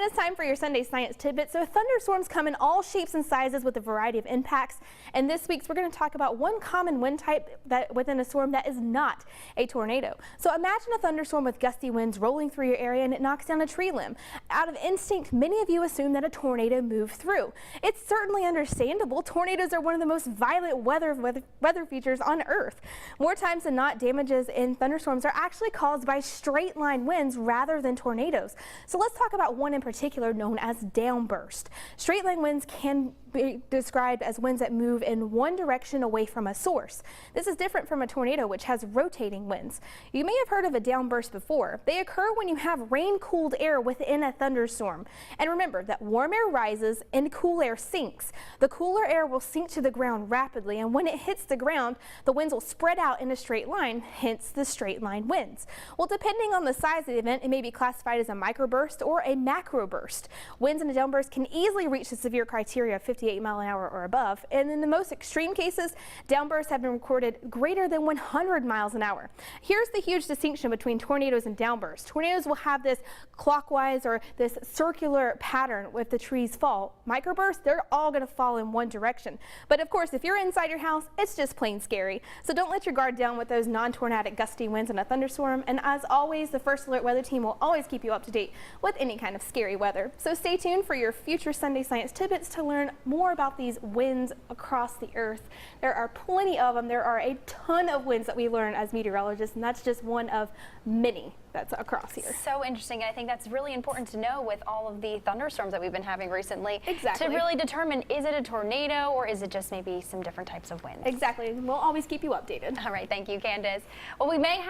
And it's time for your Sunday Science Tidbit. So thunderstorms come in all shapes and sizes with a variety of impacts. And this week's we're going to talk about one common wind type that within a storm that is not a tornado. So imagine a thunderstorm with gusty winds rolling through your area and it knocks down a tree limb. Out of instinct, many of you assume that a tornado moved through. It's certainly understandable. Tornadoes are one of the most violent weather features on Earth. More times than not, damages in thunderstorms are actually caused by straight line winds rather than tornadoes. So let's talk about one in particular known as downburst. Straight line winds can be described as winds that move in one direction away from a source. This is different from a tornado, which has rotating winds. You may have heard of a downburst before. They occur when you have rain-cooled air within a thunderstorm. And remember that warm air rises and cool air sinks. The cooler air will sink to the ground rapidly, and when it hits the ground, the winds will spread out in a straight line, hence the straight line winds. Well, depending on the size of the event, it may be classified as a microburst or a macroburst. Winds in a downburst can easily reach the severe criteria of 58 miles an hour or above, and in the most extreme cases, downbursts have been recorded greater than 100 miles an hour. Here's the huge distinction between tornadoes and downbursts. Tornadoes will have this clockwise or this circular pattern if the trees fall. Microbursts, they're all going to fall in one direction. But of course, if you're inside your house, it's just plain scary. So don't let your guard down with those non-tornadic gusty winds in a thunderstorm. And as always, the First Alert Weather Team will always keep you up to date with any kind of scary weather. So stay tuned for your future Sunday Science Tidbits to learn more about these winds across the earth. There are plenty of them. There are a ton of winds that we learn as meteorologists, and that's just one of many that's across here. So interesting. I think that's really important to know with all of the thunderstorms that we've been having recently. Exactly. To really determine, is it a tornado or is it just maybe some different types of winds? Exactly. We'll always keep you updated. All right. Thank you, Candice. Well, we may have